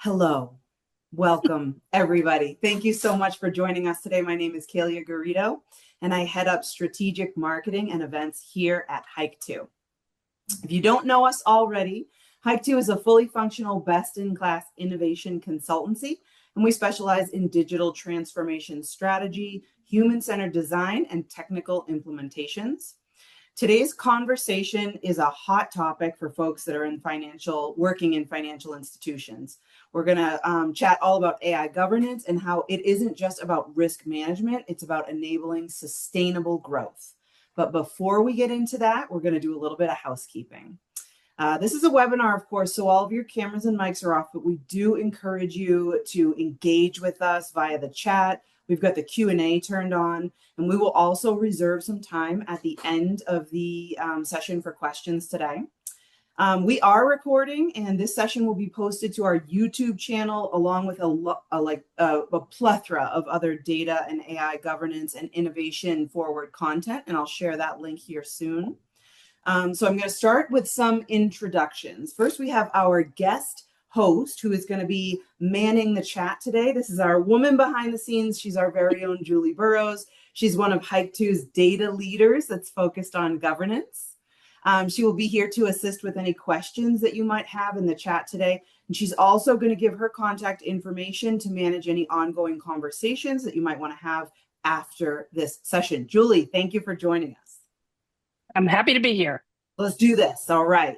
Hello, welcome everybody. Thank you so much for joining us today. My name is Kalia Garrido, and I head up strategic marketing and events here at Hike2. If you don't know us already, Hike2 is a fully functional, best-in-class innovation consultancy, and we specialize in digital transformation strategy, human-centered design, and technical implementations. Today's conversation is a hot topic for folks that are working in financial institutions. We're going to chat all about AI governance and how it isn't just about risk management, it's about enabling sustainable growth. But before we get into that, we're going to do a little bit of housekeeping. This is a webinar, of course, so all of your cameras and mics are off, but we do encourage you to engage with us via the chat. We've got the Q&A turned on, and we will also reserve some time at the end of the session for questions today. We are recording, and this session will be posted to our YouTube channel along with a plethora of other data and AI governance and innovation forward content, and I'll share that link here soon. So I'm going to start with some introductions. First, we have our guest host who is going to be manning the chat today. This is our woman behind the scenes. She's our very own Julie Burrows. She's one of Hike2's data leaders that's focused on governance. She will be here to assist with any questions that you might have in the chat today. And she's also going to give her contact information to manage any ongoing conversations that you might want to have after this session. Julie, thank you for joining us. I'm happy to be here. Let's do this. All right.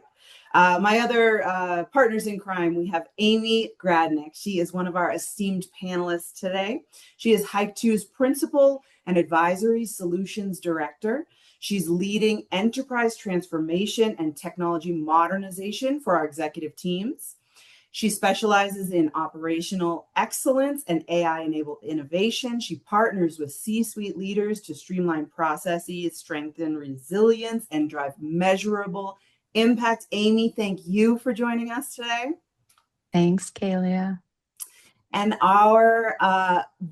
My other partners in crime, we have Amy Gradnick. She is one of our esteemed panelists today. She is Hike2's Principal and Advisory Solutions Director. She's leading enterprise transformation and technology modernization for our executive teams. She specializes in operational excellence and AI-enabled innovation. She partners with C-suite leaders to streamline processes, strengthen resilience, and drive measurable impact. Amy, thank you for joining us today. Thanks, Kalia. And our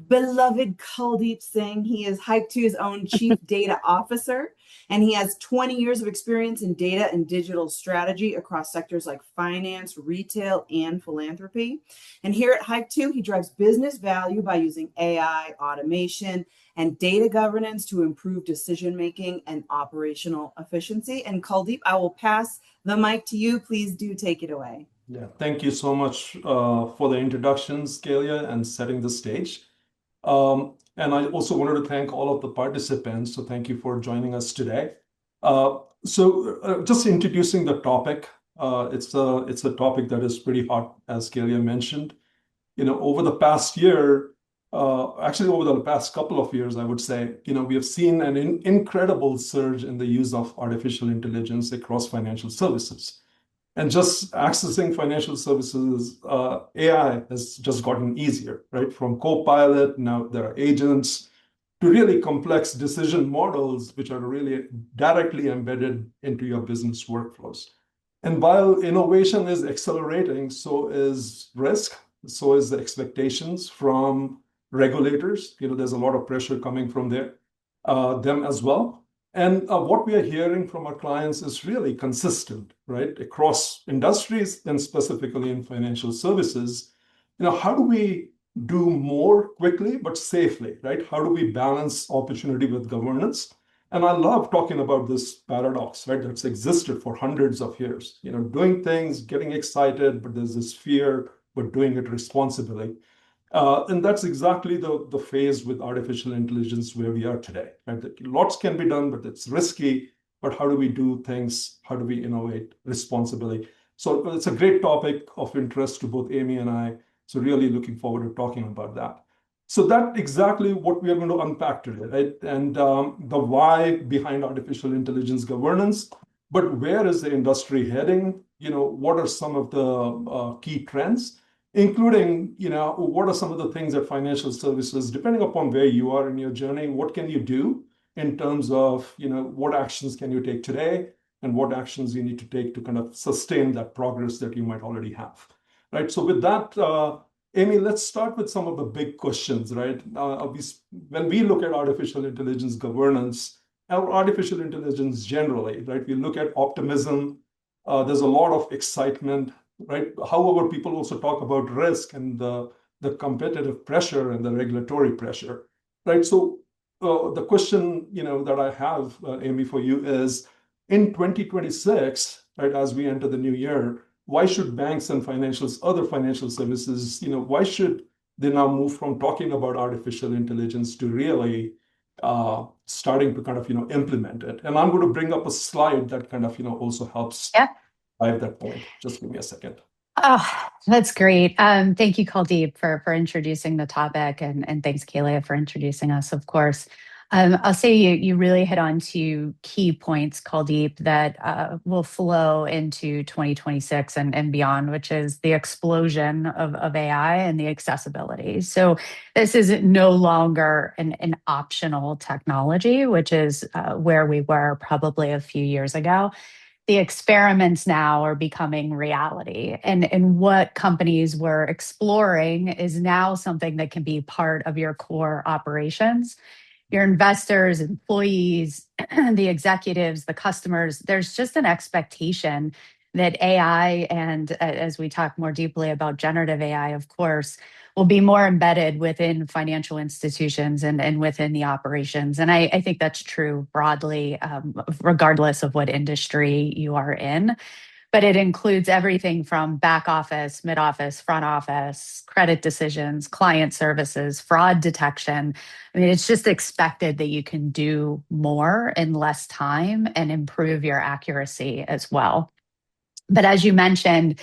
beloved Kuldeep Singh, he is Hike2's own Chief Data Officer, and he has 20 years of experience in data and digital strategy across sectors like finance, retail, and philanthropy. And here at Hike2, he drives business value by using AI, automation, and data governance to improve decision-making and operational efficiency. And Kuldeep, I will pass the mic to you. Please do take it away. Yeah, thank you so much for the introductions, Kalia, and setting the stage. And I also wanted to thank all of the participants. So thank you for joining us today. Just introducing the topic, it's a topic that is pretty hot, as Kalia mentioned. Over the past year, actually over the past couple of years, I would say, we have seen an incredible surge in the use of artificial intelligence across financial services. And just accessing financial services, AI has just gotten easier, right? From Copilot, now there are agents, to really complex decision models, which are really directly embedded into your business workflows. And while innovation is accelerating, so is risk, so is the expectations from regulators. There's a lot of pressure coming from them as well. And what we are hearing from our clients is really consistent, right? Across industries and specifically in financial services, how do we do more quickly but safely, right? How do we balance opportunity with governance? And I love talking about this paradox, right? That's existed for hundreds of years. Doing things, getting excited, but there's this fear, but doing it responsibly. And that's exactly the phase with artificial intelligence where we are today. Right? Lots can be done, but it's risky. But how do we do things? How do we innovate responsibly? So it's a great topic of interest to both Amy and I. So really looking forward to talking about that. So that's exactly what we are going to unpack today, right? And the why behind artificial intelligence governance, but where is the industry heading? What are some of the key trends? Including, what are some of the things that financial services, depending upon where you are in your journey, what can you do in terms of, what actions can you take today and what actions you need to take to kind of sustain that progress that you might already have, right? So with that, Amy, let's start with some of the big questions, right? When we look at artificial intelligence governance, or artificial intelligence generally, right? We look at optimism. There's a lot of excitement. right? However, people also talk about risk and the competitive pressure and the regulatory pressure, right? So the question, that I have, Amy, for you is, in 2026, right, as we enter the new year, why should banks and other financial services, why should they now move from talking about artificial intelligence to really starting to kind of, implement it? And I'm going to bring up a slide that kind of, also helps Yeah. drive that point. Just give me a second. Oh, that's great. Thank you, Kuldeep, for introducing the topic, and thanks, Kalia, for introducing us, of course. I'll say you really hit on two key points, Kuldeep, that will flow into 2026 and beyond, which is the explosion of AI and the accessibility. So this is no longer an optional technology, which is where we were probably a few years ago. The experiments now are becoming reality. And what companies were exploring is now something that can be part of your core operations. Your investors, employees, the executives, the customers, there's just an expectation that AI, and as we talk more deeply about generative AI, of course, will be more embedded within financial institutions and within the operations. And I think that's true broadly, regardless of what industry you are in. But it includes everything from back office, mid office, front office, credit decisions, client services, fraud detection. I mean, it's just expected that you can do more in less time and improve your accuracy as well. But as you mentioned,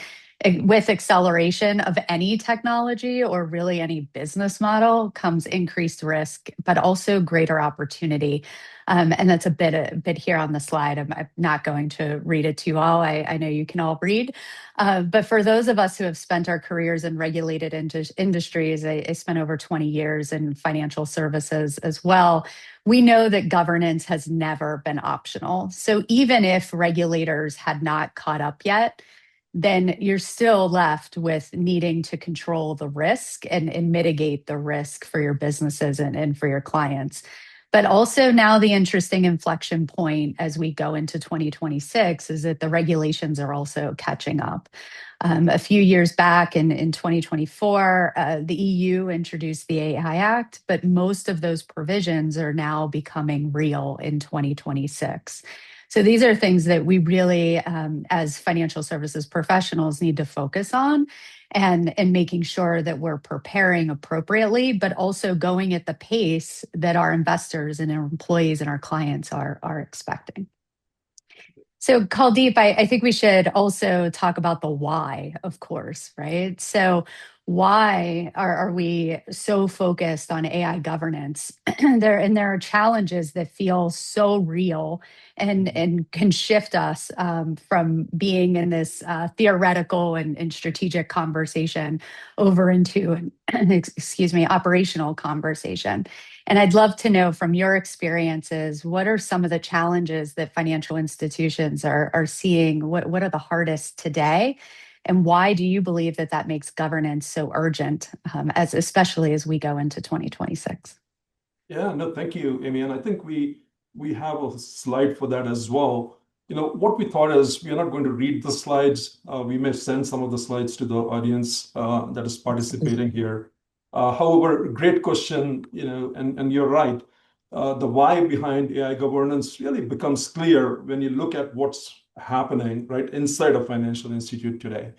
with acceleration of any technology or really any business model comes increased risk, but also greater opportunity. And that's a bit here on the slide. I'm not going to read it to you all. I know you can all read. But for those of us who have spent our careers in regulated industries, I spent over 20 years in financial services as well. We know that governance has never been optional. So even if regulators had not caught up yet, then you're still left with needing to control the risk and mitigate the risk for your businesses and for your clients. But also now the interesting inflection point as we go into 2026 is that the regulations are also catching up. A few years back in 2024, the EU introduced the AI Act, but most of those provisions are now becoming real in 2026. So these are things that we really, as financial services professionals, need to focus on and making sure that we're preparing appropriately, but also going at the pace that our investors and our employees and our clients are expecting. So, Kuldeep, I think we should also talk about the why, of course, right? So, why are we so focused on AI governance? There are challenges that feel so real and can shift us from being in this theoretical and strategic conversation over into excuse me, operational conversation. And I'd love to know from your experiences, what are some of the challenges that financial institutions are seeing? What are the hardest today? And why do you believe that makes governance so urgent, especially as we go into 2026? Yeah, no, thank you, Amy. And I think we have a slide for that as well. What we thought is we're not going to read the slides. We may send some of the slides to the audience that is participating here. However, great question, and you're right. The why behind AI governance really becomes clear when you look at what's happening right inside a financial institute today.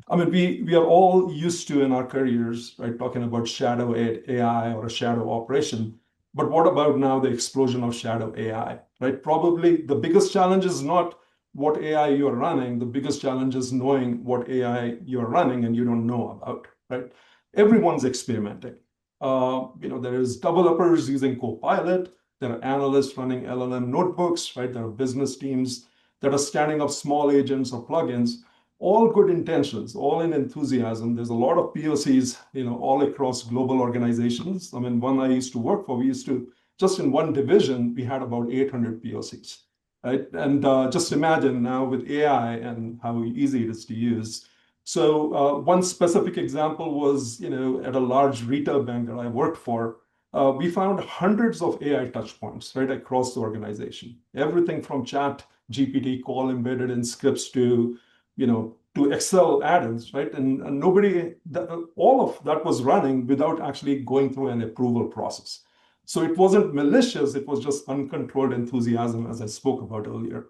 I mean, we are all used to in our careers, right, talking about shadow AI or a shadow operation. But what about now the explosion of shadow AI, right? Probably the biggest challenge is not what AI you're running. The biggest challenge is knowing what AI you're running and you don't know about, right? Everyone's experimenting. There is developers using Copilot. There are analysts running LLM notebooks, right? There are business teams that are standing up small agents or plugins. All good intentions, all in enthusiasm. There's a lot of POCs, all across global organizations. I mean, one I used to work for, we used to, just in one division, we had about 800 POCs, right? And just imagine now with AI and how easy it is to use. So one specific example was, at a large retail bank that I worked for, we found hundreds of AI touch points right across the organization. Everything from chat, GPT call embedded in scripts to, to Excel add-ins, right? And all of that was running without actually going through an approval process. So it wasn't malicious, it was just uncontrolled enthusiasm, as I spoke about earlier.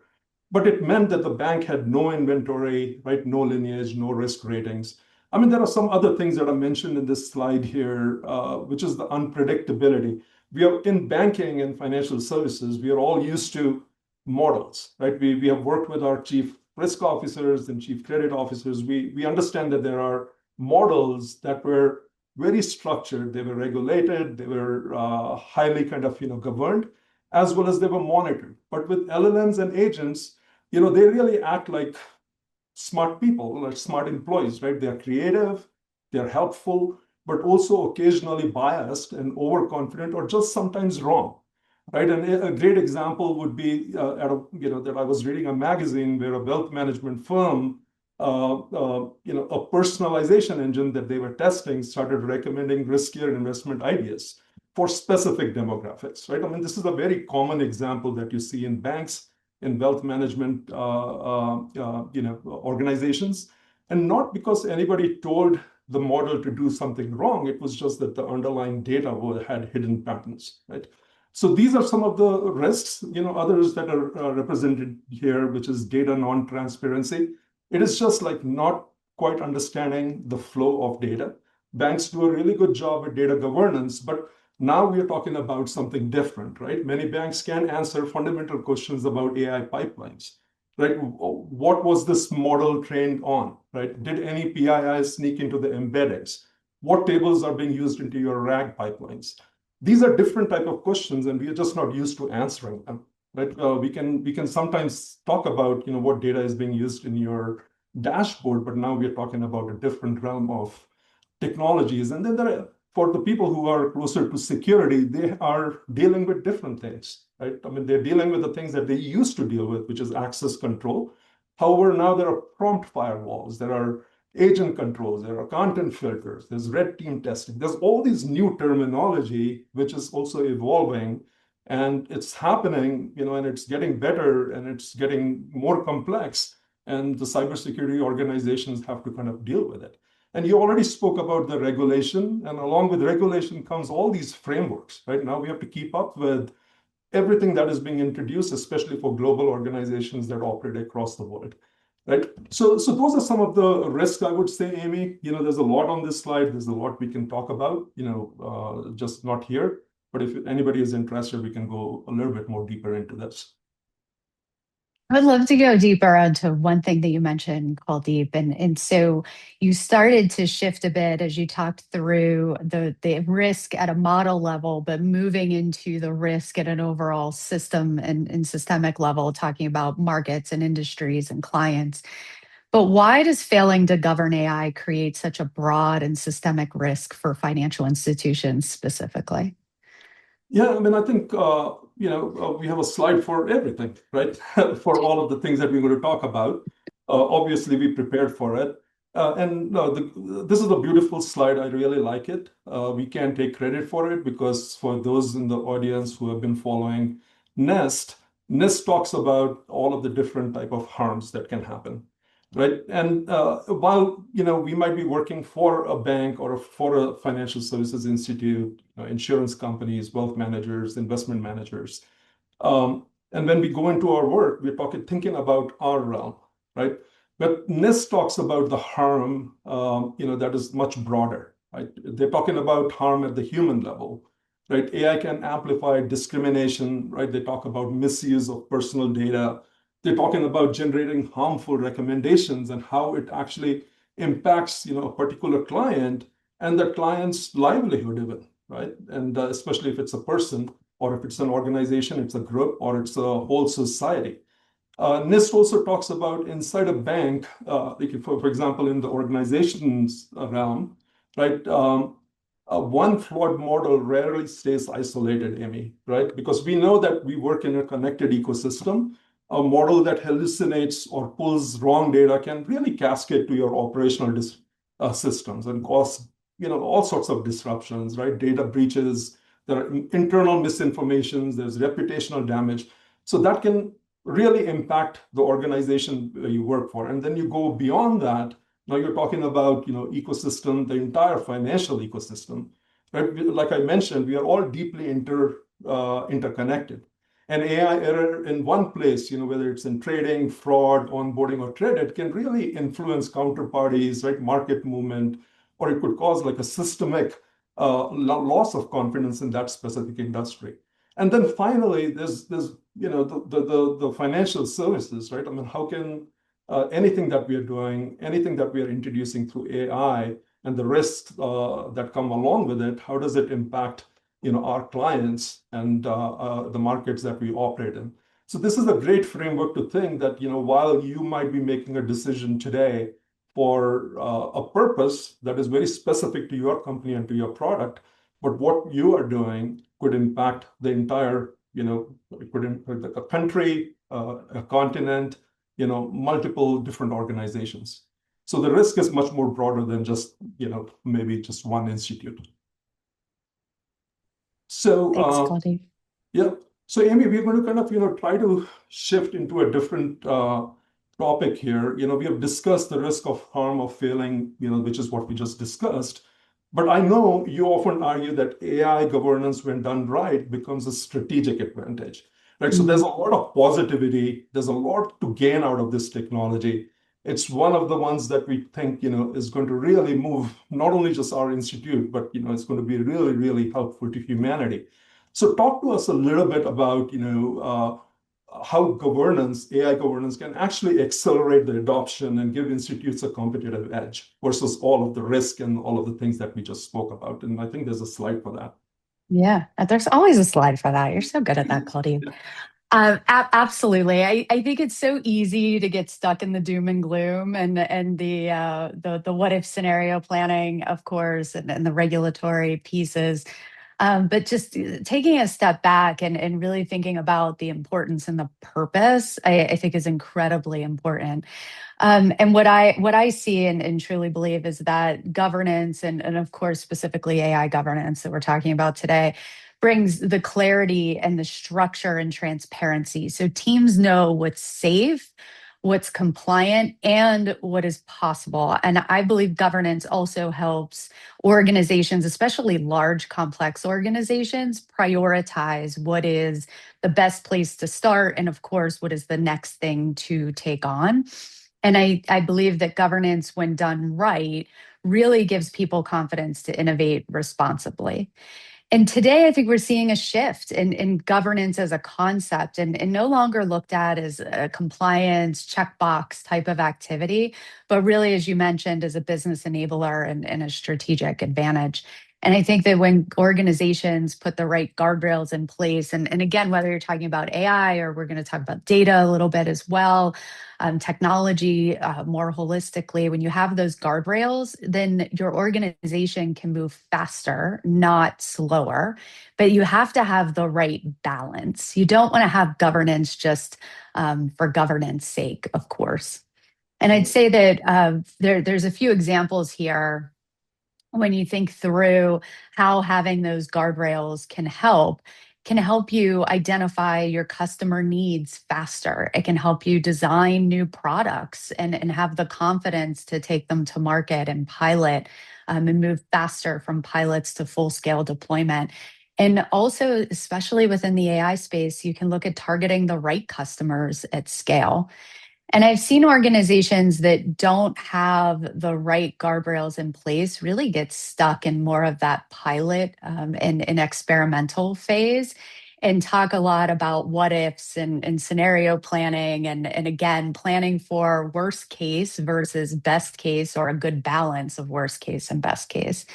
But it meant that the bank had no inventory, right? No lineage, no risk ratings. I mean, there are some other things that are mentioned in this slide here, which is the unpredictability. We are in banking and financial services, we are all used to models, right? We have worked with our chief risk officers and chief credit officers. We understand that there are models that were very structured, they were regulated, they were highly kind of governed, as well as they were monitored. But with LLMs and agents, they really act like smart people, like smart employees, right? They're creative, they're helpful, but also occasionally biased and overconfident or just sometimes wrong, right? And a great example would be that I was reading a magazine where a wealth management firm, a personalization engine that they were testing started recommending riskier investment ideas for specific demographics, right? I mean, this is a very common example that you see in banks, in wealth management, organizations, and not because anybody told the model to do something wrong. It was just that the underlying data had hidden patterns, right? So these are some of the risks, others that are represented here, which is data non-transparency. It is just like not quite understanding the flow of data. Banks do a really good job at data governance, but now we are talking about something different, right? Many banks can answer fundamental questions about AI pipelines, right? What was this model trained on, right? Did any PII sneak into the embeddings? What tables are being used into your RAG pipelines? These are different type of questions, and we are just not used to answering them, right? We can sometimes talk about what data is being used in your dashboard, but now we are talking about a different realm of technologies. And then for the people who are closer to security, they are dealing with different things, right? I mean, they're dealing with the things that they used to deal with, which is access control. However, now there are prompt firewalls, there are agent controls, there are content filters, there's red team testing. There's all these new terminology, which is also evolving, and it's happening, and it's getting better and it's getting more complex. And the cybersecurity organizations have to kind of deal with it. And you already spoke about the regulation, and along with regulation comes all these frameworks, right? Now we have to keep up with everything that is being introduced, especially for global organizations that operate across the world, right? So those are some of the risks, I would say, Amy. There's a lot on this slide. There's a lot we can talk about, just not here. But if anybody is interested, we can go a little bit more deeper into this. I'd love to go deeper onto one thing that you mentioned, Kuldeep. And so you started to shift a bit as you talked through the risk at a model level, but moving into the risk at an overall system and systemic level, talking about markets and industries and clients. But why does failing to govern AI create such a broad and systemic risk for financial institutions specifically? Yeah, I mean, I think we have a slide for everything, right? For all of the things that we're going to talk about. Obviously, we prepared for it. This is a beautiful slide. I really like it. We can't take credit for it because for those in the audience who have been following NIST talks about all of the different type of harms that can happen, right? And while we might be working for a bank or for a financial services institute, insurance companies, wealth managers, investment managers, and when we go into our work, we're thinking about our realm, right? But NIST talks about the harm, that is much broader, right? They're talking about harm at the human level, right? AI can amplify discrimination, right? They talk about misuse of personal data. They're talking about generating harmful recommendations and how it actually impacts, a particular client and the client's livelihood even, right? And especially if it's a person or if it's an organization, it's a group or it's a whole society. NIST also talks about inside a bank, like for example, in the organization's realm, right? One flawed model rarely stays isolated, Amy, right? Because we know that we work in a connected ecosystem. A model that hallucinates or pulls wrong data can really cascade to your operational systems and cause all sorts of disruptions, right? Data breaches, there are internal misinformations, there's reputational damage. So that can really impact the organization you work for. And then you go beyond that. Now you're talking about, ecosystem, the entire financial ecosystem. Right? Like I mentioned, we are all deeply interconnected. An AI error in one place, whether it's in trading, fraud, onboarding, or credit, can really influence counterparties, right, market movement, or it could cause like a systemic loss of confidence in that specific industry. And then finally, there's the financial services, right? I mean, how can anything that we are doing, anything that we are introducing through AI and the risks that come along with it, how does it impact our clients and the markets that we operate in? So this is a great framework to think that while you might be making a decision today for a purpose that is very specific to your company and to your product, but what you are doing could impact the entire, it could impact a country, a continent, multiple different organizations. So the risk is much more broader than just, maybe just one institute. So, Thanks, Kaldi. yeah. So, Amy, we're going to kind of, try to shift into a different topic here. We have discussed the risk of harm of failing, which is what we just discussed. But I know you often argue that AI governance, when done right, becomes a strategic advantage, right? So there's a lot of positivity. There's a lot to gain out of this technology. It's one of the ones that we think, is going to really move not only just our institute, but, it's going to be really, really helpful to humanity. So talk to us a little bit about, how AI governance can actually accelerate the adoption and give institutes a competitive edge versus all of the risk and all of the things that we just spoke about. And I think there's a slide for that. Yeah, there's always a slide for that. You're so good at that, Kaldi. Absolutely. I think it's so easy to get stuck in the doom and gloom and the what if scenario planning, of course, and the regulatory pieces. But just taking a step back and really thinking about the importance and the purpose, I think is incredibly important. And what I see and truly believe is that governance and of course specifically AI governance that we're talking about today brings the clarity and the structure and transparency. So teams know what's safe, what's compliant, and what is possible. And I believe governance also helps organizations, especially large, complex organizations, prioritize what is the best place to start. And of course, what is the next thing to take on. And I believe that governance, when done right, really gives people confidence to innovate responsibly. And today, I think we're seeing a shift in governance as a concept and no longer looked at as a compliance checkbox type of activity, but really, as you mentioned, as a business enabler and a strategic advantage. And I think that when organizations put the right guardrails in place, and again, whether you're talking about AI or we're going to talk about data a little bit as well, technology more holistically, when you have those guardrails, then your organization can move faster, not slower. But you have to have the right balance. You don't want to have governance just for governance sake, of course. And I'd say that there's a few examples here when you think through how having those guardrails can help you identify your customer needs faster. It can help you design new products and have the confidence to take them to market and pilot and move faster from pilots to full scale deployment. And also, especially within the AI space, you can look at targeting the right customers at scale. And I've seen organizations that don't have the right guardrails in place really get stuck in more of that pilot and experimental phase and talk a lot about what ifs and scenario planning and again, planning for worst case versus best case or a good balance of worst case and best case.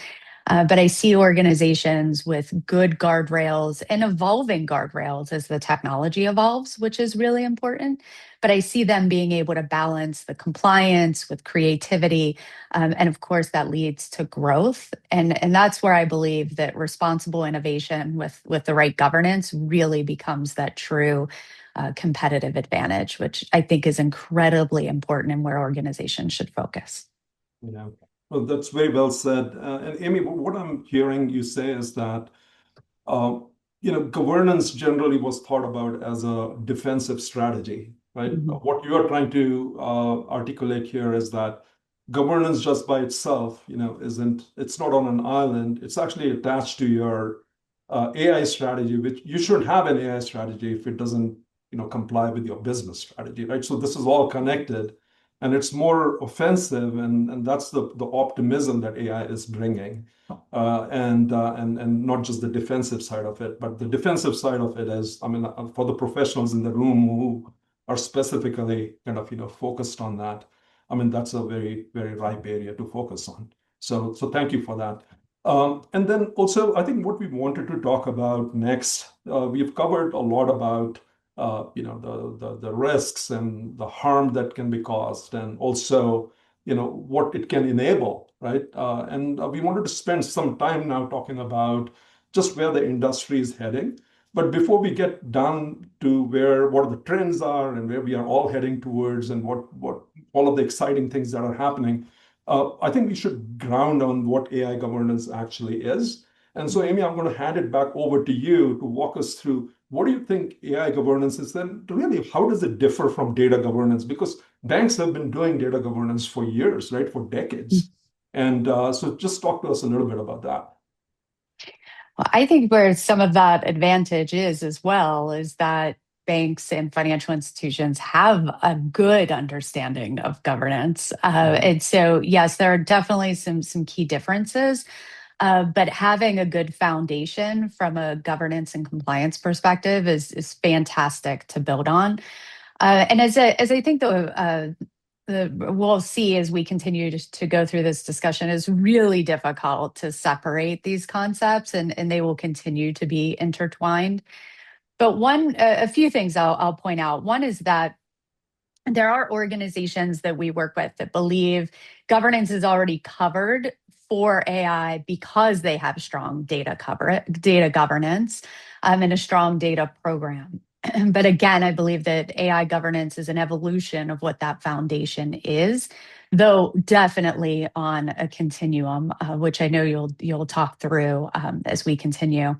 But I see organizations with good guardrails and evolving guardrails as the technology evolves, which is really important. But I see them being able to balance the compliance with creativity. And of course, that leads to growth. And that's where I believe that responsible innovation with the right governance really becomes that true competitive advantage, which I think is incredibly important and where organizations should focus. Yeah. Well, that's very well said. And Amy, what I'm hearing you say is that governance generally was thought about as a defensive strategy, right? Mhm. What you are trying to articulate here is that governance just by itself, it's not on an island. It's actually attached to your AI strategy, which you should have an AI strategy if it doesn't, comply with your business strategy, right? So this is all connected, and it's more offensive, and that's the optimism that AI is bringing and not just the defensive side of it, but the defensive side of it is, I mean, for the professionals in the room who are specifically kind of focused on that. I mean, that's a very very ripe area to focus on. So thank you for that. And then also, I think what we wanted to talk about next, we've covered a lot about the risks and the harm that can be caused, and also what it can enable, right? And we wanted to spend some time now talking about just where the industry is heading. But before we get down to what the trends are and where we are all heading towards and what all of the exciting things that are happening, I think we should ground on what AI governance actually is. And so, Amy, I'm going to hand it back over to you to walk us through what do you think AI governance is, then really how does it differ from data governance? Because banks have been doing data governance for years, right? For decades. And so just talk to us a little bit about that. Well, I think where some of that advantage is as well is that banks and financial institutions have a good understanding of governance. Mhm. And so, yes, there are definitely some key differences. But having a good foundation from a governance and compliance perspective is fantastic to build on. And as I think we'll see as we continue to go through this discussion, is really difficult to separate these concepts, and they will continue to be intertwined. But a few things I'll point out. One is that there are organizations that we work with that believe governance is already covered for AI because they have strong data governance, and a strong data program. But again, I believe that AI governance is an evolution of what that foundation is, though definitely on a continuum, which I know you'll talk through as we continue.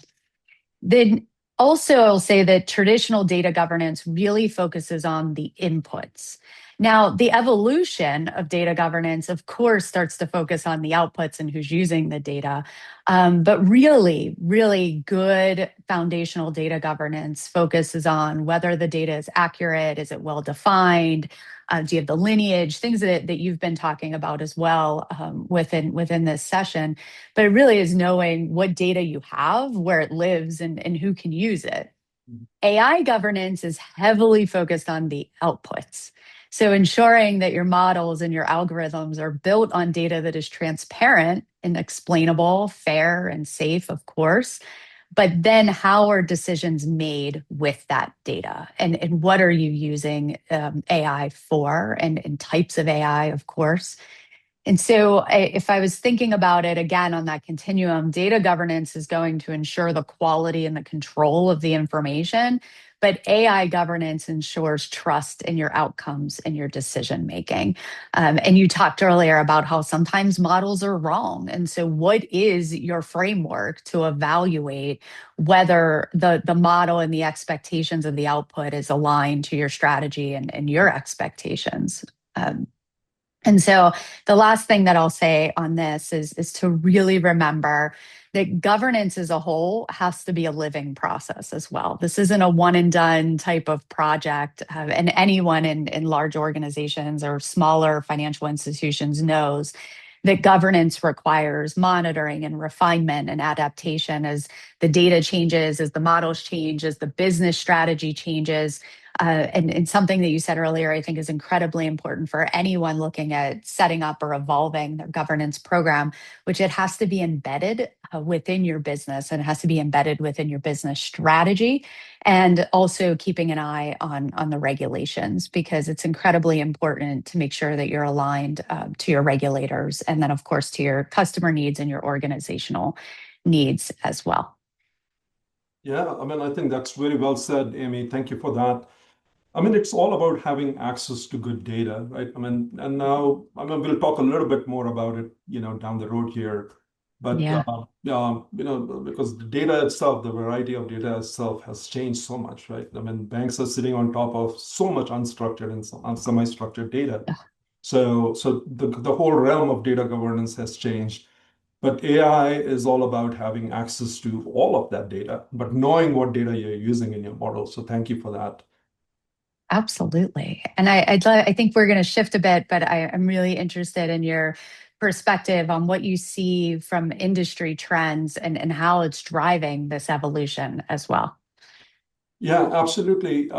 Then also, I'll say that traditional data governance really focuses on the inputs. Now, the evolution of data governance, of course, starts to focus on the outputs and who's using the data. But really, really good foundational data governance focuses on whether the data is accurate, is it well defined, do you have the lineage, things that you've been talking about as well within this session. But it really is knowing what data you have, where it lives, and who can use it. AI governance is heavily focused on the outputs. So ensuring that your models and your algorithms are built on data that is transparent and explainable, fair and safe, of course. But then how are decisions made with that data? And what are you using AI for? And types of AI, of course. And so, if I was thinking about it again on that continuum, data governance is going to ensure the quality and the control of the information, but AI governance ensures trust in your outcomes and your decision making. And you talked earlier about how sometimes models are wrong. And so, what is your framework to evaluate whether the model and the expectations of the output is aligned to your strategy and your expectations? And so the last thing that I'll say on this is to really remember that governance as a whole has to be a living process as well. This isn't a one and done type of project. And anyone in large organizations or smaller financial institutions knows that governance requires monitoring and refinement and adaptation as the data changes, as the models change, as the business strategy changes. And something that you said earlier, I think is incredibly important for anyone looking at setting up or evolving their governance program, which it has to be embedded within your business, and it has to be embedded within your business strategy, and also keeping an eye on the regulations, because it's incredibly important to make sure that you're aligned to your regulators, and then of course to your customer needs and your organizational needs as well. Yeah, I mean, I think that's very well said, Amy. Thank you for that. I mean, it's all about having access to good data, right? I mean, and now, I mean, we'll talk a little bit more about it, down the road here. But Yeah. because the data itself, the variety of data itself has changed so much, right? I mean, banks are sitting on top of so much unstructured and semi-structured data. So the whole realm of data governance has changed. But AI is all about having access to all of that data, but knowing what data you're using in your model. So thank you for that. Absolutely. And I think we're going to shift a bit, but I'm really interested in your perspective on what you see from industry trends and how it's driving this evolution as well. Yeah, absolutely.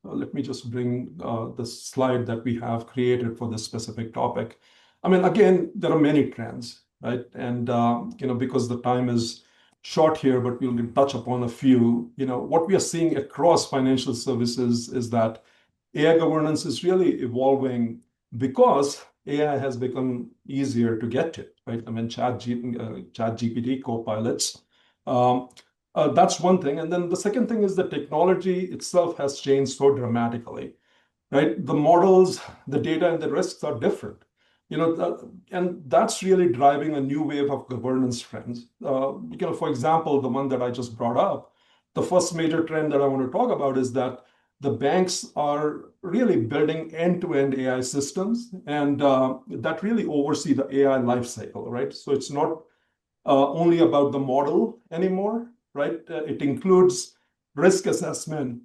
Let me just bring the slide that we have created for this specific topic. I mean, again, there are many trends, right? And because the time is short here, but we'll touch upon a few. What we are seeing across financial services is that AI governance is really evolving because AI has become easier to get to, right? I mean, Chat GPT, co-pilots. Um, that's one thing. And then the second thing is the technology itself has changed so dramatically, right? The models, the data, and the risks are different. And that's really driving a new wave of governance trends. For example, the one that I just brought up, the first major trend that I want to talk about is that the banks are really building end-to-end AI systems, and that really oversee the AI lifecycle, right? So it's not only about the model anymore, right? It includes risk assessment,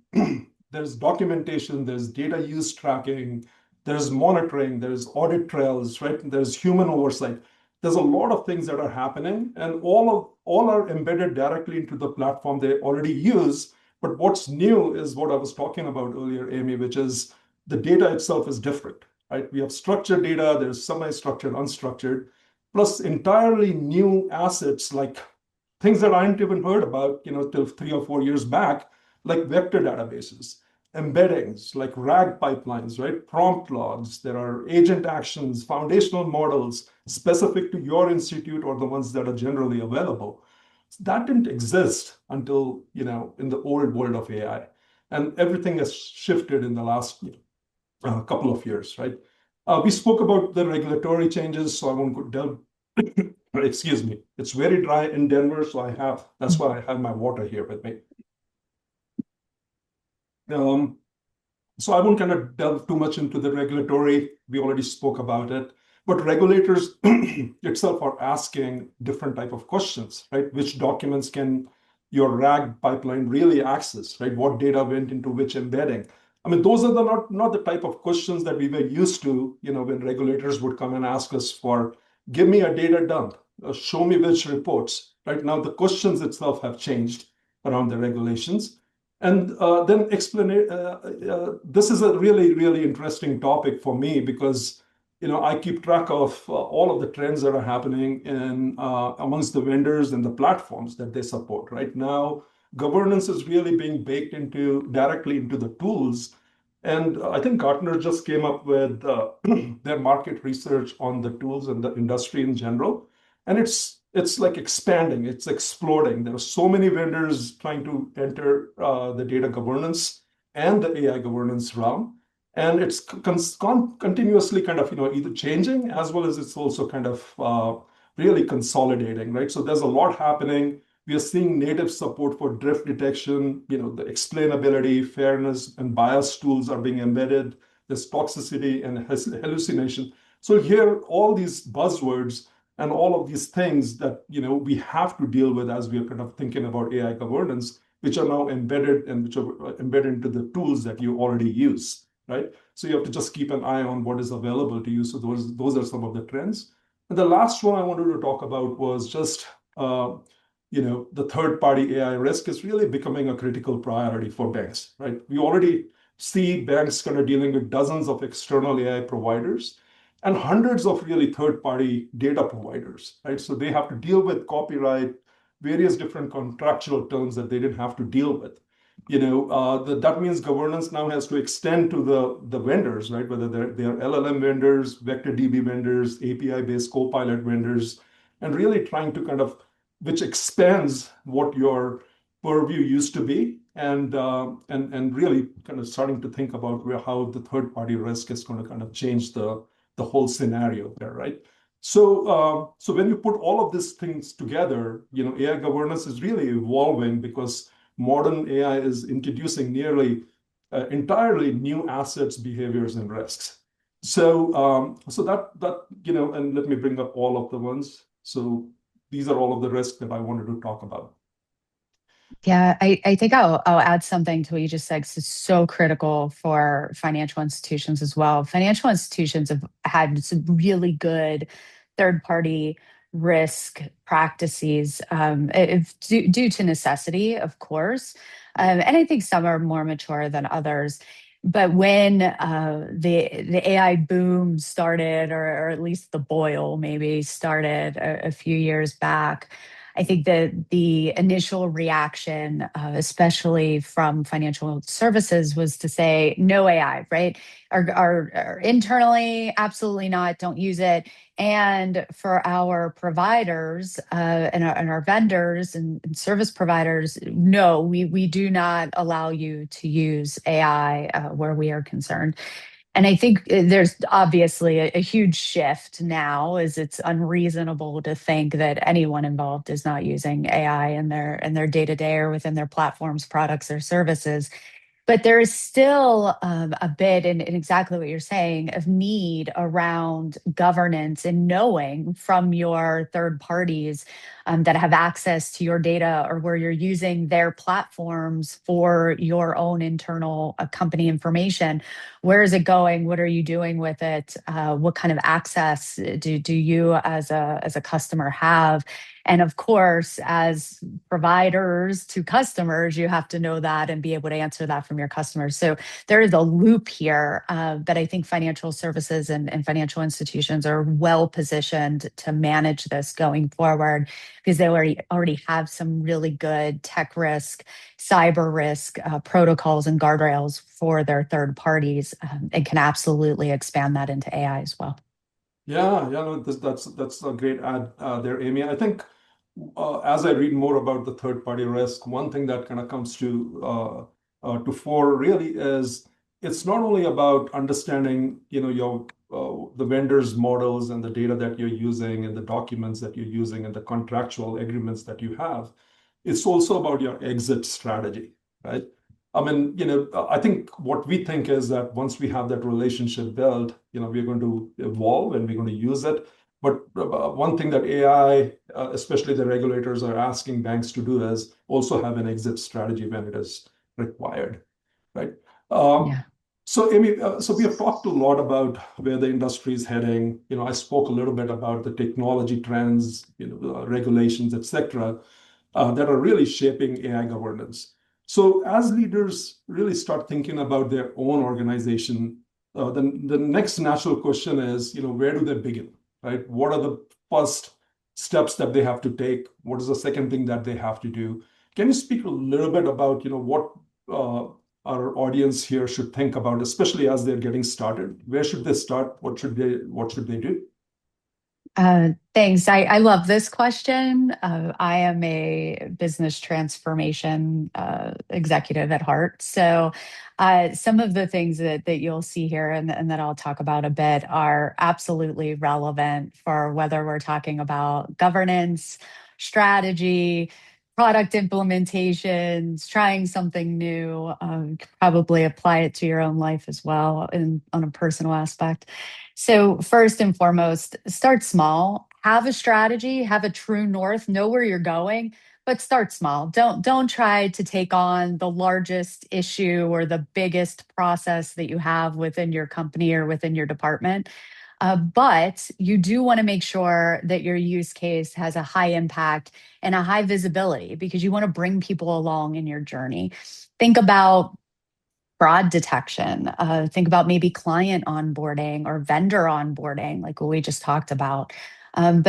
there's documentation, there's data use tracking, there's monitoring, there's audit trails, right? There's human oversight. There's a lot of things that are happening, and all are embedded directly into the platform they already use. But what's new is what I was talking about earlier, Amy, which is the data itself is different, right? We have structured data, there's semi-structured, unstructured, plus entirely new assets like things that I hadn't even heard about, till 3 or 4 years back, like vector databases, embeddings, like RAG pipelines, right? Prompt logs. There are agent actions, foundational models specific to your institute or the ones that are generally available. That didn't exist until, in the old world of AI. And everything has shifted in the last couple of years, right? We spoke about the regulatory changes, so I won't go delve. Excuse me. It's very dry in Denver, so that's why I have my water here with me. Um, so I won't kind of delve too much into the regulatory. We already spoke about it. But regulators itself are asking different type of questions, right? Which documents can your RAG pipeline really access, right? What data went into which embedding? I mean, those are not the type of questions that we were used to, when regulators would come and ask us for, give me a data dump, show me which reports. Right now, the questions itself have changed around the regulations. And then this is a really, really interesting topic for me because, I keep track of all of the trends that are happening amongst the vendors and the platforms that they support. Right now, governance is really being baked directly into the tools. And I think Gartner just came up with their market research on the tools and the industry in general. And it's like expanding, it's exploding. There are so many vendors trying to enter the data governance and the AI governance realm. And it's continuously kind of, either changing as well as it's also kind of really consolidating, right? So there's a lot happening. We are seeing native support for drift detection, the explainability, fairness, and bias tools are being embedded. There's toxicity and hallucination. So here, all these buzzwords and all of these things that we have to deal with as we are kind of thinking about AI governance, which are now embedded and which are embedded into the tools that you already use, right? So you have to just keep an eye on what is available to you. So those are some of the trends. And the last one I wanted to talk about was just the third-party AI risk is really becoming a critical priority for banks, right? We already see banks kind of dealing with dozens of external AI providers and hundreds of really third-party data providers, right? So they have to deal with copyright, various different contractual terms that they didn't have to deal with. That means governance now has to extend to the vendors, right? Whether they're LLM vendors, vector DB vendors, API-based Copilot vendors, and really trying to kind of, which expands what your purview used to be, and really kind of starting to think about how the third-party risk is going to kind of change the whole scenario there, right? So when you put all of these things together, AI governance is really evolving because modern AI is introducing nearly entirely new assets, behaviors, and risks. So and let me bring up all of the ones. So these are all of the risks that I wanted to talk about. Yeah, I think I'll add something to what you just said, 'cause it's so critical for financial institutions as well. Financial institutions have had some really good third party risk practices, due to necessity, of course. And I think some are more mature than others. But when the AI boom started, or at least the boil maybe started a few years back, I think that the initial reaction, especially from financial services, was to say no AI, right? Our internally, absolutely not. Don't use it. And for our providers and our vendors and service providers, no, we do not allow you to use AI where we are concerned. And I think there's obviously a huge shift now, as it's unreasonable to think that anyone involved is not using AI in their day to day or within their platforms, products, or services. But there is still a bit in exactly what you're saying of need around governance and knowing from your third parties that have access to your data, or where you're using their platforms for your own internal company information. Where is it going? What are you doing with it? What kind of access do you as a customer have? And of course, as providers to customers, you have to know that and be able to answer that from your customers. So there is a loop here that I think financial services and financial institutions are well positioned to manage this going forward, because they already have some really good tech risk, cyber risk protocols and guardrails for their third parties, and can absolutely expand that into AI as well. Yeah, no, that's a great add there, Amy. I think as I read more about the third-party risk, one thing that kind of comes to fore really is it's not only about understanding, your the vendors' models and the data that you're using and the documents that you're using and the contractual agreements that you have. It's also about your exit strategy, right? I mean, I think what we think is that once we have that relationship built, we're going to evolve and we're going to use it. But one thing that AI, especially the regulators, are asking banks to do is also have an exit strategy when it is required, right? Um, Yeah. so, Amy, so we have talked a lot about where the industry is heading. I spoke a little bit about the technology trends, regulations, etc., that are really shaping AI governance. So, as leaders really start thinking about their own organization, then the next natural question is, where do they begin, right? What are the first steps that they have to take? What is the second thing that they have to do? Can you speak a little bit about, what our audience here should think about, especially as they're getting started? Where should they start? What should they do? Thanks. I love this question. I am a business transformation executive at heart. So, some of the things that you'll see here and that I'll talk about a bit are absolutely relevant for whether we're talking about governance, strategy, product implementations, trying something new. You could probably apply it to your own life as well, on a personal aspect. So, first and foremost, start small. Have a strategy, have a true north, know where you're going, but start small. Don't try to take on the largest issue or the biggest process that you have within your company or within your department. But you do want to make sure that your use case has a high impact and a high visibility, because you want to bring people along in your journey. Think about fraud detection. Think about maybe client onboarding or vendor onboarding, like what we just talked about. And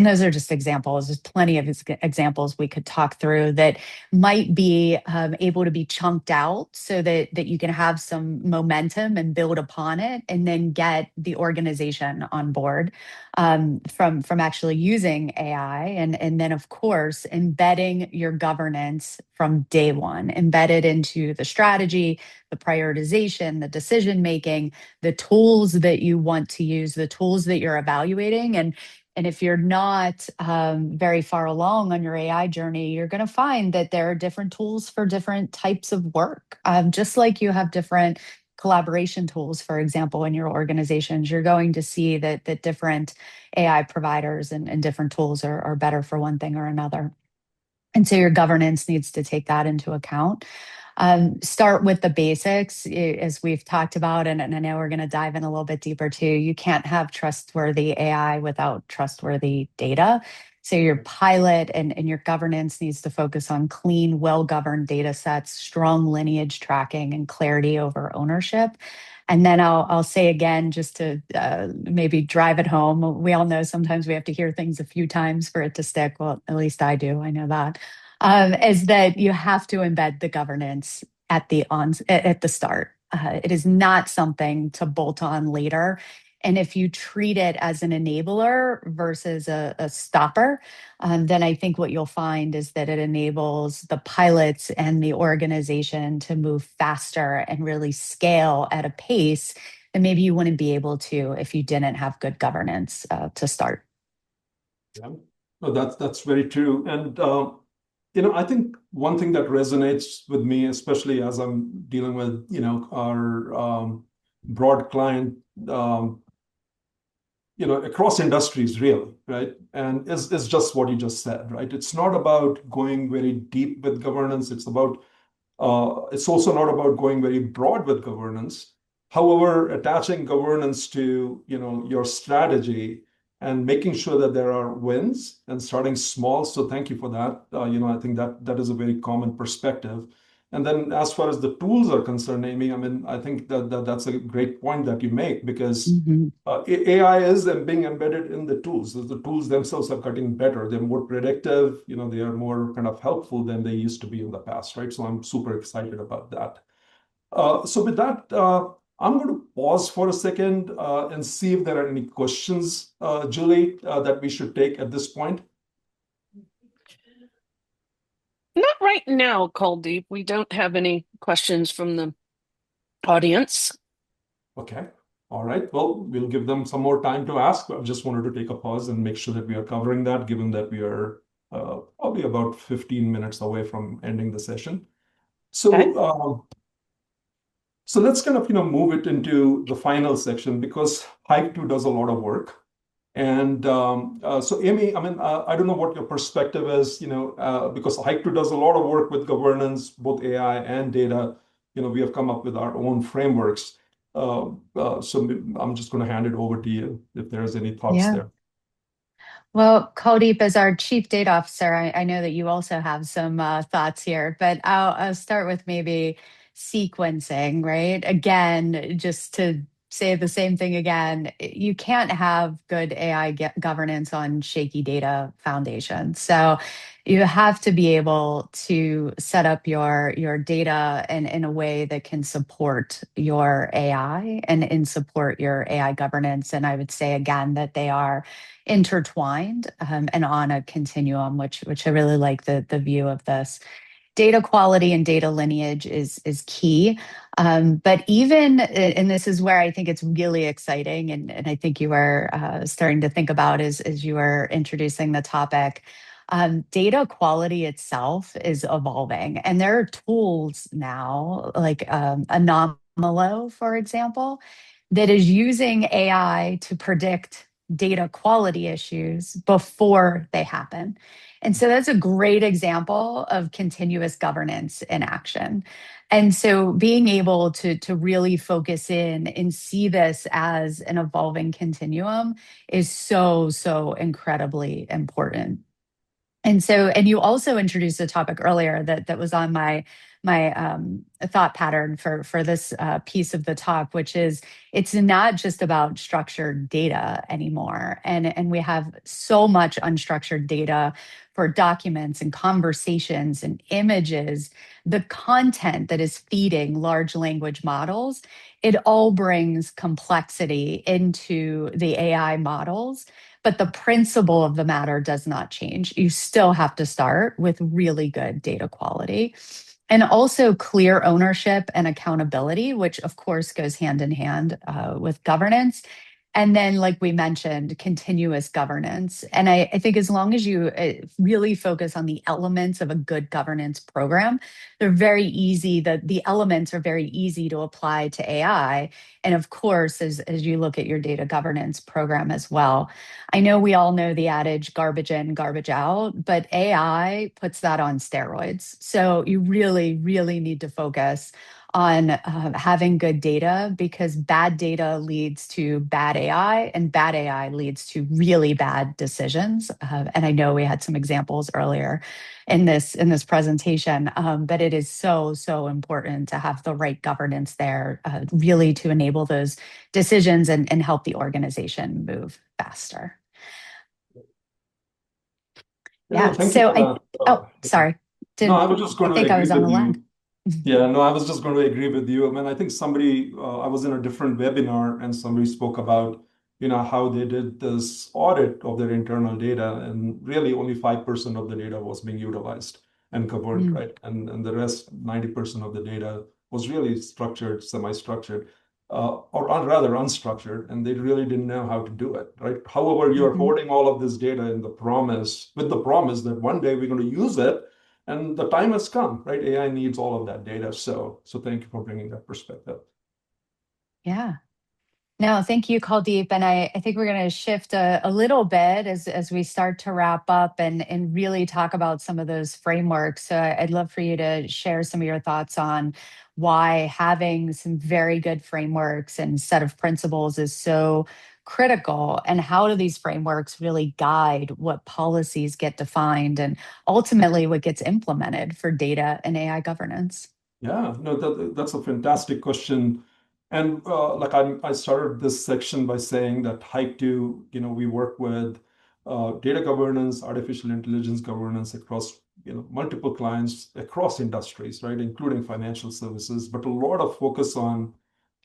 those are just examples. There's plenty of examples we could talk through that might be able to be chunked out so that you can have some momentum and build upon it, and then get the organization on board from actually using AI, and then of course embedding your governance from day one, embedded into the strategy, the prioritization, the decision making, the tools that you want to use, the tools that you're evaluating. And if you're not very far along on your AI journey, you're going to find that there are different tools for different types of work. Just like you have different collaboration tools, for example, in your organizations, you're going to see that different AI providers and different tools are better for one thing or another. And so your governance needs to take that into account. Start with the basics, as we've talked about, and I know we're going to dive in a little bit deeper too. You can't have trustworthy AI without trustworthy data. So your pilot and your governance needs to focus on clean, well-governed data sets, strong lineage tracking, and clarity over ownership. And then I'll say again, just to maybe drive it home, we all know sometimes we have to hear things a few times for it to stick. Well, at least I do. I know that. Is that you have to embed the governance at the start. It is not something to bolt on later. And if you treat it as an enabler versus a stopper, then I think what you'll find is that it enables the pilots and the organization to move faster and really scale at a pace that maybe you wouldn't be able to if you didn't have good governance to start. Yeah, no, that's very true. And I think one thing that resonates with me, especially as I'm dealing with, our broad client, across industries, really, right? And it's just what you just said, right? It's not about going very deep with governance. It's also not about going very broad with governance. However, attaching governance to, your strategy and making sure that there are wins and starting small. So thank you for that. I think that is a very common perspective. And then as far as the tools are concerned, Amy, I mean, I think that's a great point that you make, because Mhm. AI is being embedded in the tools. The tools themselves are getting better. They're more predictive. They are more kind of helpful than they used to be in the past, right? So I'm super excited about that. So with that, I'm going to pause for a second and see if there are any questions, Julie, that we should take at this point. Not right now, Kuldeep. We don't have any questions from the audience. Okay. All right. Well, we'll give them some more time to ask. I just wanted to take a pause and make sure that we are covering that, given that we are probably about 15 minutes away from ending the session. Okay. So let's kind of move it into the final section, because Hike 2 does a lot of work. And so, Amy, I mean, I don't know what your perspective is, because Hike 2 does a lot of work with governance, both AI and data. We have come up with our own frameworks. So I'm just going to hand it over to you if there's any thoughts Yeah. there. Well, Kuldeep, as our chief data officer, I know that you also have some thoughts here, but I'll start with maybe sequencing, right? Again, just to say the same thing again, you can't have good AI governance on shaky data foundation. So you have to be able to set up your data in a way that can support your AI and support your AI governance. And I would say again that they are intertwined and on a continuum, which I really like the view of this. Data quality and data lineage is key. But even, and this is where I think it's really exciting, and I think you were starting to think about as you were introducing the topic. Data quality itself is evolving, and there are tools now like Anomalo, for example, that is using AI to predict data quality issues before they happen. And so that's a great example of continuous governance in action. And so being able to really focus in and see this as an evolving continuum is so incredibly important. And you also introduced a topic earlier that was on my thought pattern for this piece of the talk, which is it's not just about structured data anymore, and we have so much unstructured data for documents and conversations and images. The content that is feeding large language models, it all brings complexity into the AI models, but the principle of the matter does not change. You still have to start with really good data quality and also clear ownership and accountability, which of course goes hand in hand with governance. And then, like we mentioned, continuous governance. And I think as long as you really focus on the elements of a good governance program, they're very easy. The elements are very easy to apply to AI. And of course, as you look at your data governance program as well, I know we all know the adage garbage in, garbage out, but AI puts that on steroids. So you really, really need to focus on having good data because bad data leads to bad AI and bad AI leads to really bad decisions. And I know we had some examples earlier in this presentation, but it is so important to have the right governance there, really to enable those decisions and help the organization move faster. No, Yeah. thank you So for that. oh, sorry. No, Did I was just I going to think I agree was on with the lag? you. Yeah, no, I was just going to agree with you. I mean, I think I was in a different webinar and somebody spoke about, how they did this audit of their internal data and really only 5% of the data was being utilized and governed, Mm, right? And the rest, 90% of the data was really structured, semi-structured, or rather unstructured, and they really didn't know how to do it, right? However, you're mhm. hoarding all of this data with the promise that one day we're going to use it and the time has come, right? AI needs all of that data. So thank you for bringing that perspective. Yeah. No, thank you, Kuldeep. And I think we're going to shift a little bit as we start to wrap up and really talk about some of those frameworks. So I'd love for you to share some of your thoughts on why having some very good frameworks and set of principles is so critical, and how do these frameworks really guide what policies get defined and ultimately what gets implemented for data and AI governance. Yeah, no, that's a fantastic question. And like I started this section by saying that Hike2, we work with data governance, artificial intelligence governance across, multiple clients across industries, right, including financial services, but a lot of focus on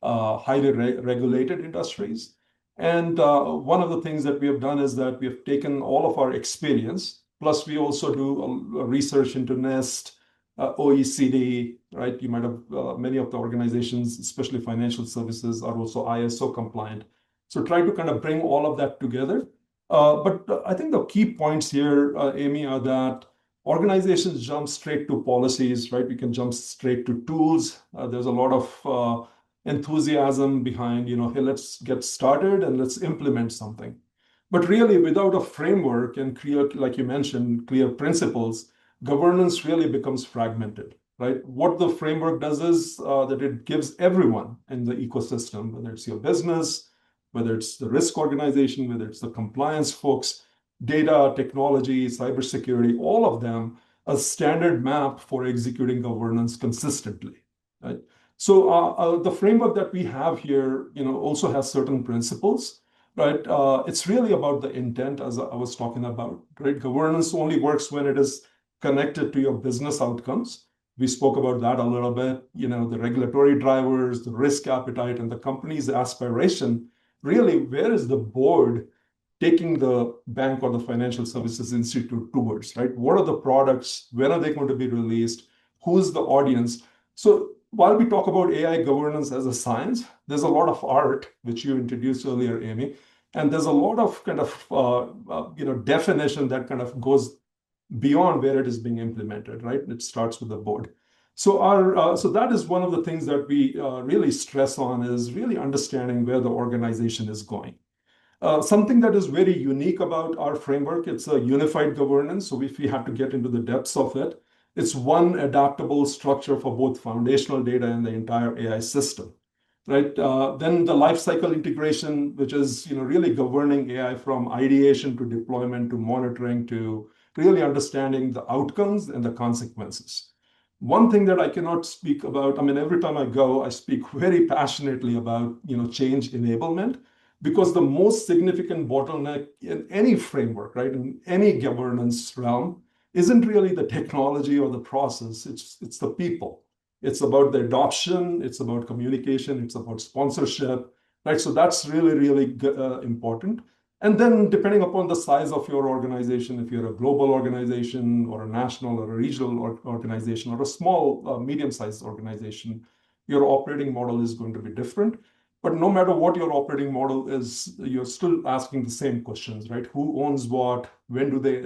highly regulated industries. And one of the things that we have done is that we have taken all of our experience, plus we also do a research into NEST, OECD, right? You might have many of the organizations, especially financial services, are also ISO compliant. So try to kind of bring all of that together. But I think the key points here, Amy, are that organizations jump straight to policies, right? We can jump straight to tools. There's a lot of enthusiasm behind, hey, let's get started and let's implement something. But really, without a framework and clear, like you mentioned, clear principles, governance really becomes fragmented, right? What the framework does is that it gives everyone in the ecosystem, whether it's your business, whether it's the risk organization, whether it's the compliance folks, data, technology, cybersecurity, all of them, a standard map for executing governance consistently, right? So the framework that we have here, also has certain principles, right? It's really about the intent, as I was talking about, right? Governance only works when it is connected to your business outcomes. We spoke about that a little bit, the regulatory drivers, the risk appetite, and the company's aspiration. Really, where is the board taking the bank or the financial services institute towards, right? What are the products? When are they going to be released? Who's the audience? So while we talk about AI governance as a science, there's a lot of art, which you introduced earlier, Amy, and there's a lot of kind of definition that kind of goes beyond where it is being implemented, right? It starts with the board. So that is one of the things that we really stress on is really understanding where the organization is going. Something that is very unique about our framework, it's a unified governance. So if we have to get into the depths of it, it's one adaptable structure for both foundational data and the entire AI system, right? Then the lifecycle integration, which is really governing AI from ideation to deployment to monitoring to really understanding the outcomes and the consequences. One thing that I cannot speak about, I mean, every time I go, I speak very passionately about, change enablement, because the most significant bottleneck in any framework, right, in any governance realm, isn't really the technology or the process. It's the people. It's about the adoption. It's about communication. It's about sponsorship, right? So that's really, really important. And then depending upon the size of your organization, if you're a global organization or a national or a regional organization or a small, medium-sized organization, your operating model is going to be different. But no matter what your operating model is, you're still asking the same questions, right? Who owns what? When do they,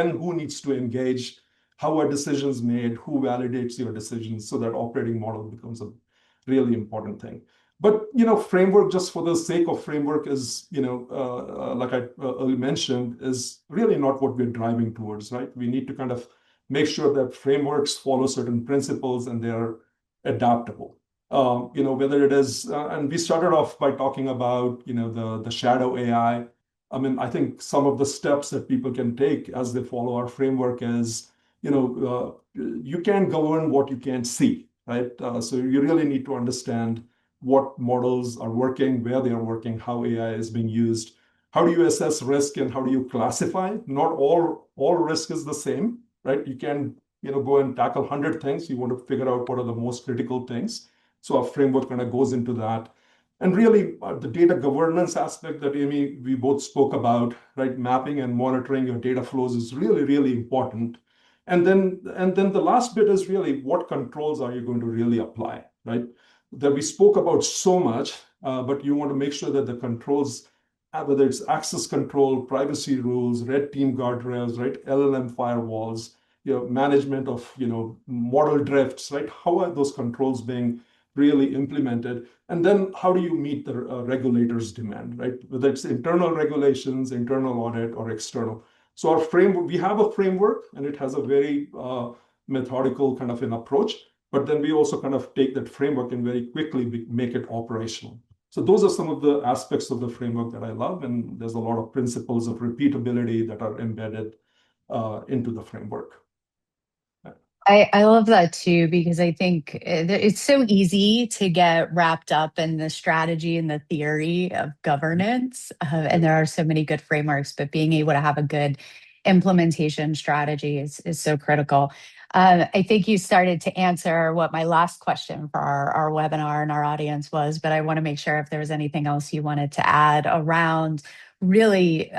who needs to engage? How are decisions made? Who validates your decisions? So that operating model becomes a really important thing. But framework just for the sake of framework is, like I earlier mentioned, is really not what we're driving towards, right? We need to kind of make sure that frameworks follow certain principles and they're adaptable. Whether it is, and we started off by talking about, the shadow AI. I mean, I think some of the steps that people can take as they follow our framework is, you can't govern what you can't see, right? So you really need to understand what models are working, where they are working, how AI is being used. How do you assess risk and how do you classify? Not all risk is the same, right? You can, go and tackle 100 things. You want to figure out what are the most critical things. So our framework kind of goes into that. And really, the data governance aspect that Amy, we both spoke about, right? Mapping and monitoring your data flows is really, really important. And then the last bit is really what controls are you going to really apply, right? That we spoke about so much, but you want to make sure that the controls, whether it's access control, privacy rules, red team guardrails, right? LLM firewalls, management of, model drifts, right? How are those controls being really implemented? And then how do you meet the regulators' demand, right? Whether it's internal regulations, internal audit, or external. So our framework, we have a framework, and it has a very methodical kind of an approach. But then we also kind of take that framework and very quickly make it operational. So those are some of the aspects of the framework that I love, and there's a lot of principles of repeatability that are embedded into the framework. I love that too, because I think it's so easy to get wrapped up in the strategy and the theory of governance. And there are so many good frameworks, but being able to have a good implementation strategy is so critical. I think you started to answer what my last question for our webinar and our audience was, but I want to make sure if there was anything else you wanted to add around really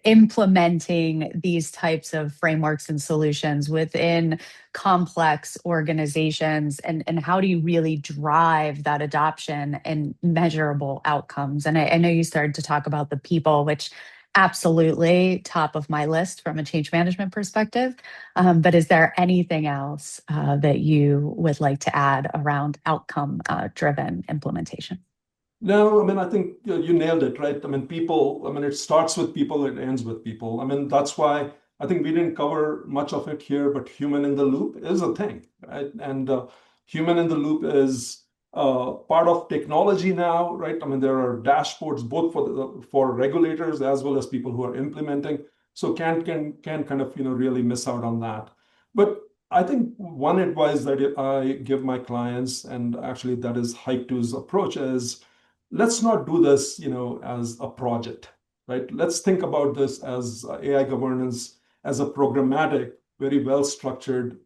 implementing these types of frameworks and solutions within complex organizations, and how do you really drive that adoption and measurable outcomes? And I know you started to talk about the people, which absolutely top of my list from a change management perspective. But is there anything else that you would like to add around outcome driven implementation? No, I mean, I think you nailed it, right? I mean, people, I mean, it starts with people, it ends with people. I mean, that's why I think we didn't cover much of it here, but human in the loop is a thing, right? And human in the loop is part of technology now, right? I mean, there are dashboards both for regulators as well as people who are implementing. So can kind of, really miss out on that. But I think one advice that I give my clients, and actually that is Hike2's approach, is let's not do this, as a project, right? Let's think about this as AI governance as a programmatic, very well-structured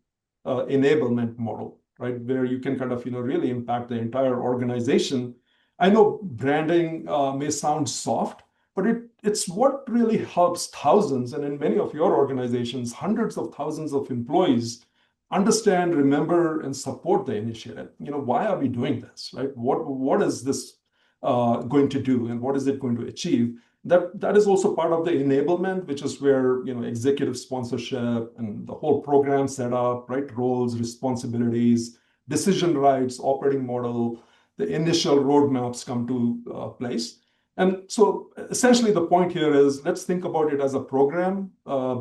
enablement model, right? Where you can kind of, really impact the entire organization. I know branding may sound soft, but it's what really helps thousands, and in many of your organizations, hundreds of thousands of employees understand, remember, and support the initiative. Why are we doing this, right? What is this going to do, and what is it going to achieve? That is also part of the enablement, which is where executive sponsorship and the whole program setup, right? Roles, responsibilities, decision rights, operating model, the initial roadmaps come to place. And so essentially the point here is let's think about it as a program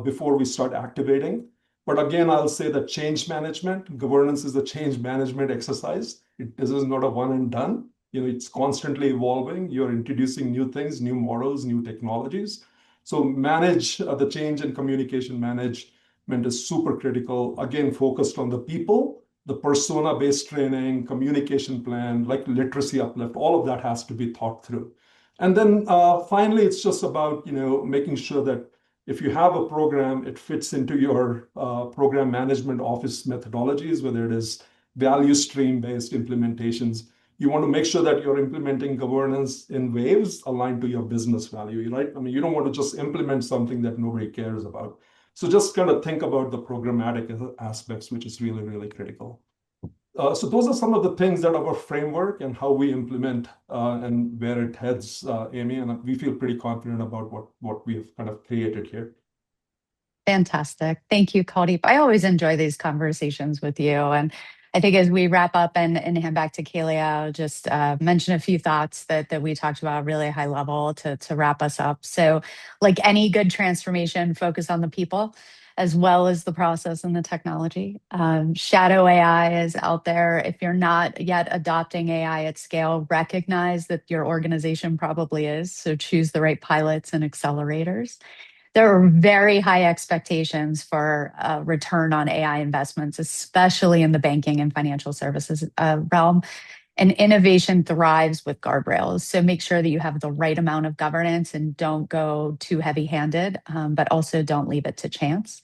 before we start activating. But again, I'll say that change management, governance is a change management exercise. This is not a one and done. It's constantly evolving. You're introducing new things, new models, new technologies. So manage the change and communication management is super critical. Again, focused on the people, the persona-based training, communication plan, like literacy uplift, all of that has to be thought through. And then finally, it's just about making sure that if you have a program, it fits into your program management office methodologies, whether it is value stream-based implementations. You want to make sure that you're implementing governance in waves aligned to your business value, right? I mean, you don't want to just implement something that nobody cares about. So just kind of think about the programmatic aspects, which is really, really critical. So those are some of the things that our framework and how we implement and where it heads, Amy, and we feel pretty confident about what we've kind of created here. Fantastic. Thank you, Kuldeep. I always enjoy these conversations with you. And I think as we wrap up and hand back to Kalia, I'll just mention a few thoughts that we talked about really high level to wrap us up. So like any good transformation, focus on the people as well as the process and the technology. Shadow AI is out there. If you're not yet adopting AI at scale, recognize that your organization probably is. So choose the right pilots and accelerators. There are very high expectations for return on AI investments, especially in the banking and financial services realm. And innovation thrives with guardrails. So make sure that you have the right amount of governance and don't go too heavy handed, but also don't leave it to chance.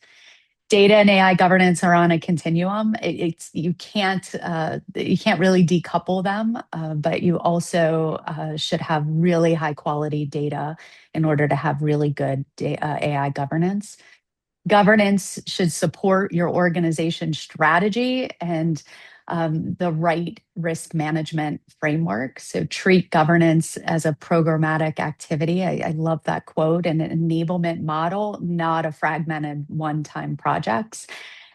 Data and AI governance are on a continuum. You can't really decouple them, but you also should have really high quality data in order to have really good AI governance. Governance should support your organization strategy and the right risk management framework. So treat governance as a programmatic activity. I love that quote, and an enablement model, not a fragmented one-time projects.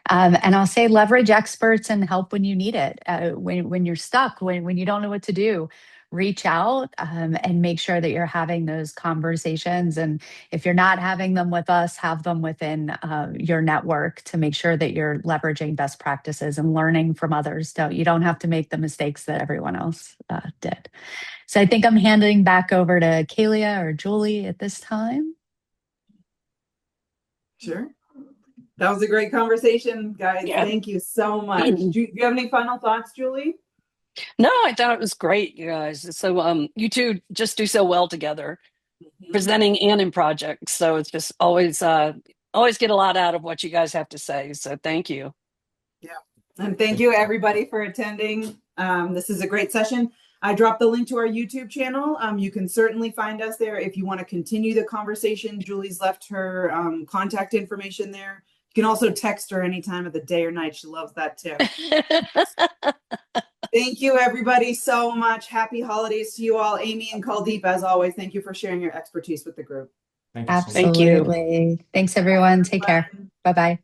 And I'll say leverage experts and help when you need it. When you're stuck, when you don't know what to do, reach out and make sure that you're having those conversations. And if you're not having them with us, have them within your network to make sure that you're leveraging best practices and learning from others. You don't have to make the mistakes that everyone else did. So I think I'm handing back over to Kalia or Julie at this time. Sure. That was a great conversation, guys. Yeah. Thank you so much. Do you have any final thoughts, Julie? No, I thought it was great, you guys. So you two just do so well together, presenting and in projects. So it's just always get a lot out of what you guys have to say. So thank you. Yeah. And thank you everybody for attending. This is a great session. I dropped the link to our YouTube channel. You can certainly find us there if you want to continue the conversation. Julie's left her contact information there. You can also text her any time of the day or night. She loves that too. Thank you, everybody, so much. Happy holidays to you all. Amy and Kuldeep, as always, thank you for sharing your expertise with the group. Thank you so much. Thank you. Absolutely. Thanks, everyone. Take care. Bye-bye.